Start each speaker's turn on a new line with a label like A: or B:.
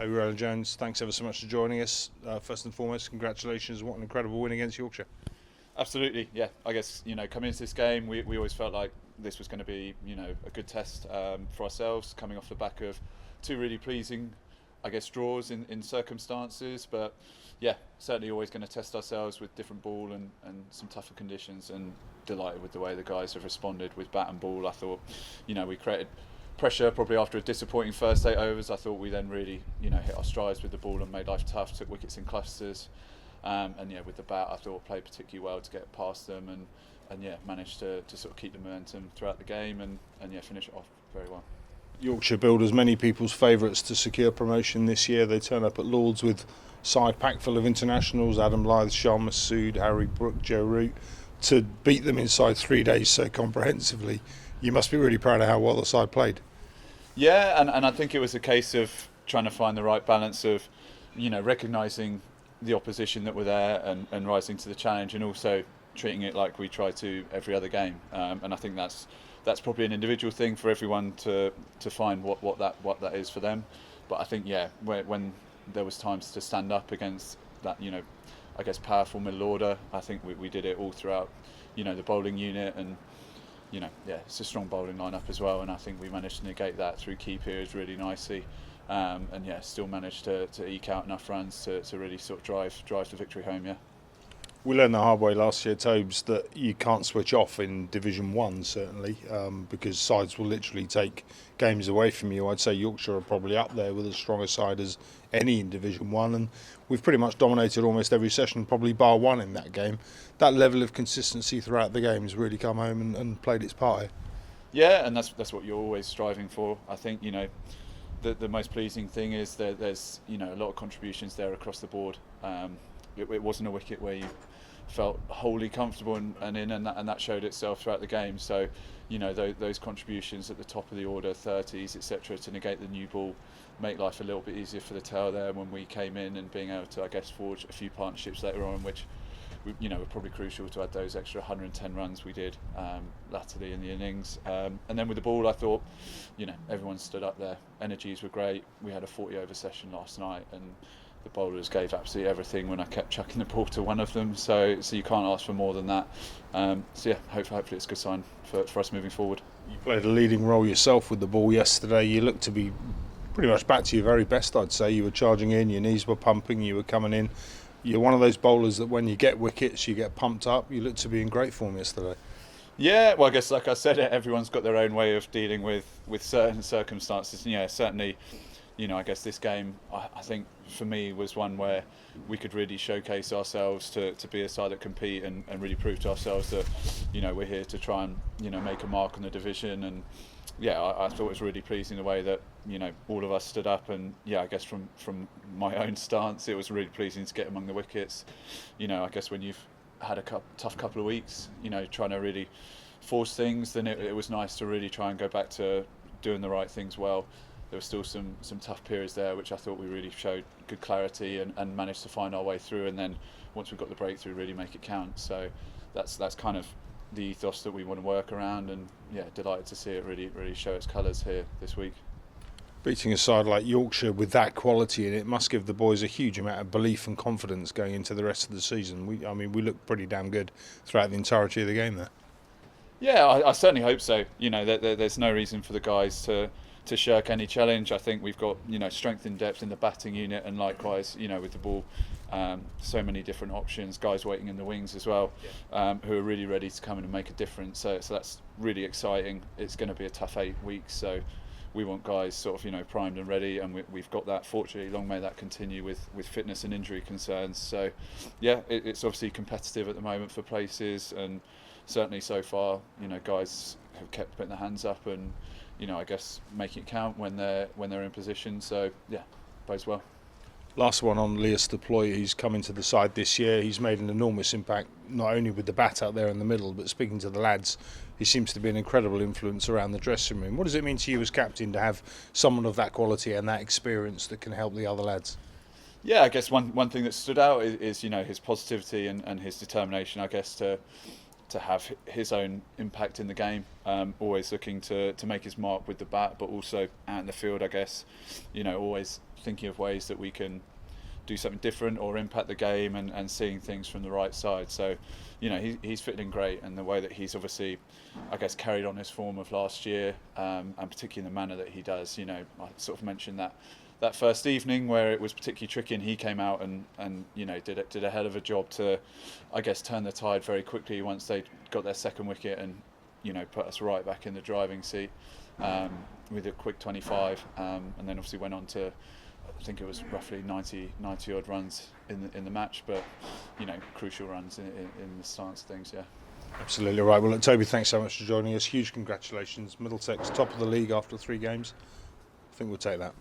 A: Toby Roland-Jones, thanks ever so much for joining us. First and foremost, congratulations, what an incredible win against Yorkshire.
B: Absolutely, yeah. I guess, coming into this game, we always felt like this was going to be, a good test for ourselves, coming off the back of two really pleasing, I guess, draws in circumstances. But yeah, certainly always going to test ourselves with different ball and some tougher conditions, and delighted with the way the guys have responded with bat and ball. I thought, we created pressure probably after a disappointing first 8 overs. I thought we then really, hit our strides with the ball and made life tough, took wickets in clusters. And yeah, with the bat, I thought played particularly well to get past them and managed to sort of keep the momentum throughout the game and finish it off very well.
A: Yorkshire billed as many people's favourites to secure promotion this year. They turn up at Lord's with side pack full of internationals: Adam Lyth, Shah Massoud, Harry Brook, Joe Root. To beat them inside 3 days so comprehensively, you must be really proud of how well the side played.
B: Yeah, and I think it was a case of trying to find the right balance of, recognising the opposition that were there and rising to the challenge, and also treating it like we try to every other game. And I think that's probably an individual thing for everyone to find what that is for them. But I think when there was times to stand up against that, I guess powerful middle order, I think we did it all throughout, the bowling unit, and it's a strong bowling lineup as well, and I think we managed to negate that through key periods really nicely. Still managed to eke out enough runs to really sort of drive the victory home. Yeah.
A: We learned the hard way last year, Tobes, that you can't switch off in Division 1, certainly, because sides will literally take games away from you. I'd say Yorkshire are probably up there with as strong a side as any in Division 1, and we've pretty much dominated almost every session, probably bar one in that game. That level of consistency throughout the game has really come home and played its part here.
B: Yeah, and that's what you're always striving for. I think, the most pleasing thing is that there's, a lot of contributions there across the board. It wasn't a wicket where you felt wholly comfortable and that showed itself throughout the game. So, those contributions at the top of the order, 30s, etc., to negate the new ball, make life a little bit easier for the tail there when we came in, and being able to, I guess, forge a few partnerships later on, which were probably crucial to add those extra 110 runs we did latterly in the innings. And then with the ball, I thought, everyone stood up there. Energies were great. We had a 40-over session last night, and the bowlers gave absolutely everything when I kept chucking the ball to one of them. So you can't ask for more than that. Hopefully it's a good sign for us moving forward.
A: You played a leading role yourself with the ball yesterday. You looked to be pretty much back to your very best, I'd say. You were charging in, your knees were pumping, you were coming in. You're one of those bowlers that when you get wickets, you get pumped up. You looked to be in great form yesterday.
B: Yeah, well, I guess, like I said, everyone's got their own way of dealing with certain circumstances. And certainly, I guess this game, I think for me, was one where we could really showcase ourselves to be a side that compete and really prove to ourselves that, we're here to try and, make a mark on the division. And I thought it was really pleasing the way that, all of us stood up, and I guess from my own stance, it was really pleasing to get among the wickets. I guess when you've had a tough couple of weeks, trying to really force things, then it was nice to really try and go back to doing the right things well. There were still some tough periods there, which I thought we really showed good clarity and managed to find our way through, and then once we got the breakthrough, really make it count. So that's kind of the ethos that we want to work around, and delighted to see it really show its colours here this week.
A: Beating a side like Yorkshire with that quality in it must give the boys a huge amount of belief and confidence going into the rest of the season. We looked pretty damn good throughout the entirety of the game there.
B: Yeah, I certainly hope so. There's no reason for the guys to shirk any challenge. I think we've got strength and depth in the batting unit, and likewise with the ball, so many different options, guys waiting in the wings as well, who are really ready to come in and make a difference. So that's really exciting. It's going to be a tough 8 weeks, so we want guys sort of primed and ready, and we've got that. Fortunately, long may that continue with fitness and injury concerns. So it's obviously competitive at the moment for places, and certainly so far guys have kept putting their hands up and I guess making it count when they're in position. So bodes well.
A: Last one on Lias Deploy, who's come into the side this year. He's made an enormous impact, not only with the bat out there in the middle, but speaking to the lads, he seems to be an incredible influence around the dressing room. What does it mean to you as captain to have someone of that quality and that experience that can help the other lads?
B: Yeah, I guess one thing that stood out is his positivity and his determination, I guess, to to have his own impact in the game, always looking to make his mark with the bat, but also out in the field, I guess, always thinking of ways that we can do something different or impact the game, and seeing things from the right side. So, he's fitting in great, and the way that he's obviously, I guess, carried on his form of last year, and particularly in the manner that he does. I sort of mentioned that first evening where it was particularly tricky, and he came out and did a hell of a job to, I guess, turn the tide very quickly once they got their second wicket, and put us right back in the driving seat with a quick 25, and then obviously went on to, I think it was roughly 90 odd runs in the match, but crucial runs in the stance of things. Yeah.
A: Absolutely right. Well, look, Toby, thanks so much for joining us. Huge congratulations. Middlesex top of the league after 3 games. I think we'll take that.